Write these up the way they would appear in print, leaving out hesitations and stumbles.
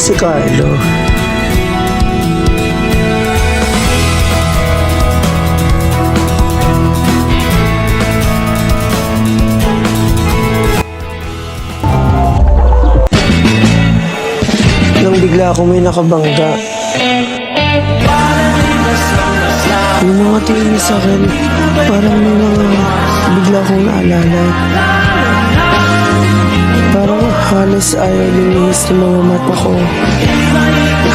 si Carlo. Nang bigla ako may nakabangga. Yung mga tingin niya sa akin, parang may mga bigla akong naalala. Parang halos ayaw liniis ng mga mata ko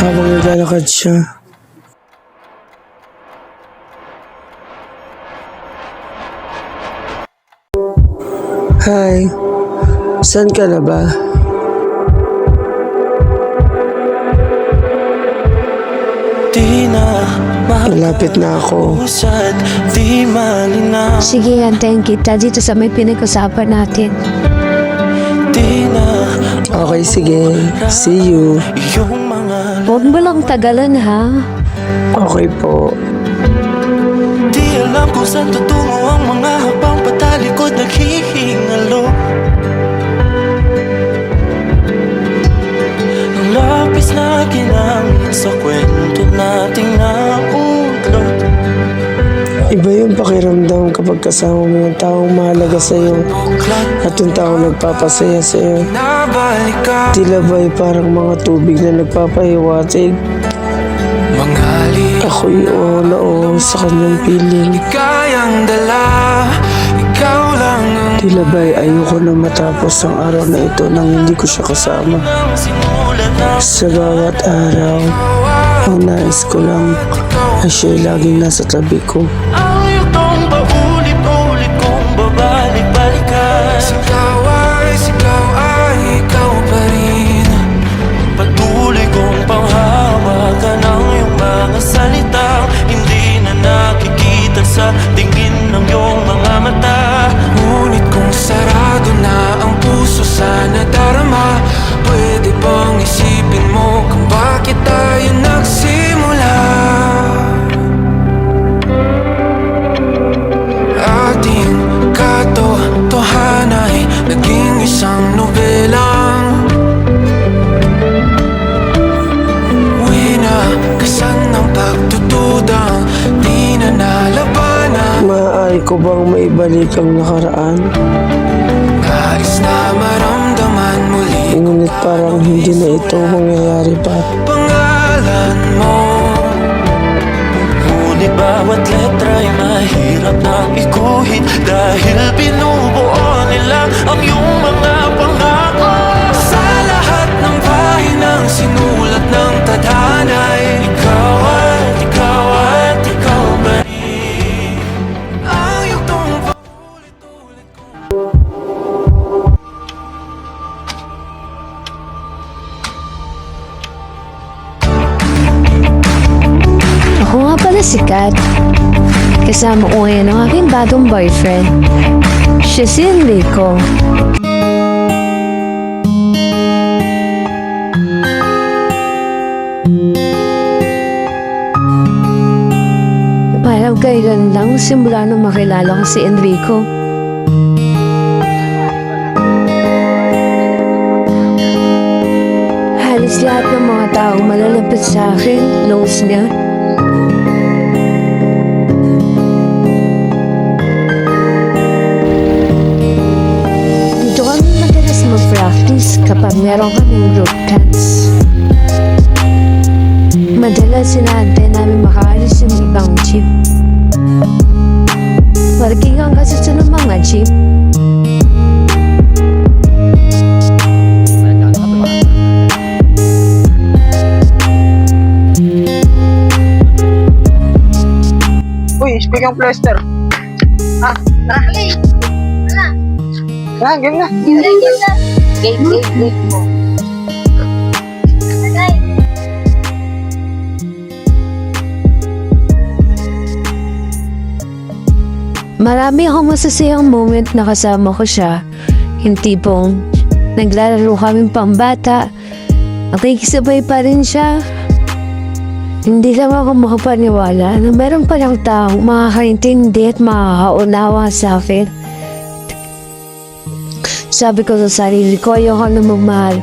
habang naglalakad siya. Hi, saan ka na ba? Malapit na ako. Sige, antayin kita dito sa may pinag-usapan natin. Okay, sige. See you. Huwag mo lang tagalan, ha? Okay po. Di alam kung saan tutungo ang mga habang patalikod naghihingalo. Ang lapis na ginamit sa kwento nating naudlot. Iba yung pakiramdam kapag kasama mo yung taong mahalaga sa'yo at yung taong nagpapasaya sa'yo. Tila ba'y parang mga tubig na nagpapahiwatig. Ako'y oo na oo sa kanyang piling. Tila ba'y ayoko na matapos ang araw na ito nang hindi ko siya kasama. Sa bawat araw, ang nais ko lang ay siya'y laging nasa tabi ko. Ayaw tong paulit-ulit kong babalik-balikan. Sigaw ay ikaw pa rin. Patuloy kong panghawakan ang iyong mga salitang hindi na nakikita sa tingin ng iyong mga mata. Ngunit kung sarado na ang puso sana darama, pwede bang isipin mo kung bakit tayo nagsimula? Ating katotohanan ay naging isang nobelang winakasan ng pagtutudang di na nalabanan. Maaari ko bang maibalik ang nakaraan? Nais na maramdaman muli Ngunit parang hindi na ito mangyayari pa. pangalan mo. Ngunit bawat letra ay mahirap nang ikuhin dahil binubuo nila ang iyong mga pangako. Sa lahat ng bahin ang sinulat ng tadhana ay ikaw at ikaw at ikaw pa rin. Ayaw tong paulit-ulit kong Ako nga pala si Kat. Kasama ko ngayon ang aking bagong boyfriend. Siya si Enrico. Parang kailan lang simula nung makilala ko si Enrico. Halos lahat ng mga taong malalapit sa akin, knows niya. Dito kami madalas mag-practice kapag meron kaming group dance. Madalas sinaantay namin makaalis yung ibang jeep. Parking ang kasuso ng mga jeep. Uy, speak ang plaster. Ah, Okay. game na. Game mo. Okay. Marami akong masasayang moment na kasama ko siya. Yung tipong naglalaro kaming pambata. Nakikisabay pa rin siya. Hindi lang ako makapaniwala na meron palang taong makakaintindi at makakaunawa sa akin. Sabi ko sa sarili ko, ayoko na magmahal.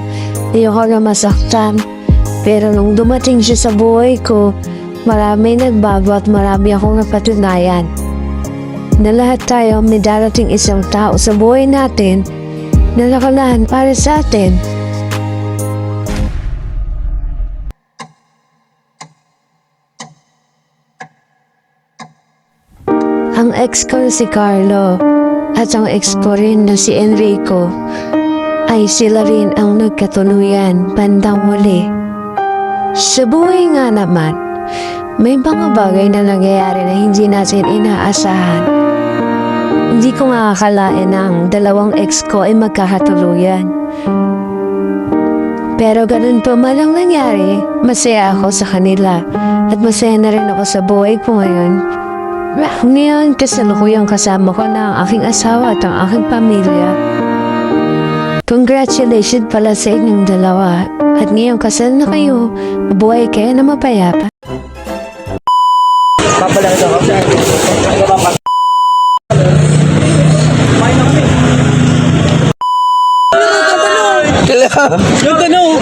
Ayoko na masaktan. Pero nung dumating siya sa buhay ko, marami nagbago at marami akong napatunayan. Na lahat tayo may darating isang tao sa buhay natin na nakalahan para sa atin. Ang ex ko na si Carlo at ang ex ko rin na si Enrico ay sila rin ang nagkatuluyan bandang huli. Sa buhay nga naman, may mga bagay na nangyayari na hindi natin inaasahan. Hindi ko nga akalain na ang dalawang ex ko ay magkakatuluyan. Pero ganun pa man ang nangyari, masaya ako sa kanila at masaya na rin ako sa buhay ko ngayon. Ngayon, kasalukuyang kasama ko na ang aking asawa at ang aking pamilya. Congratulations pala sa inyong dalawa. At ngayong kasal na kayo, mabuhay kayo na mapayapa.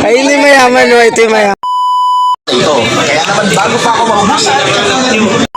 Ay, hindi mayaman, no? Ito yung mayaman. Ito. Kaya naman bago pa ako maubos,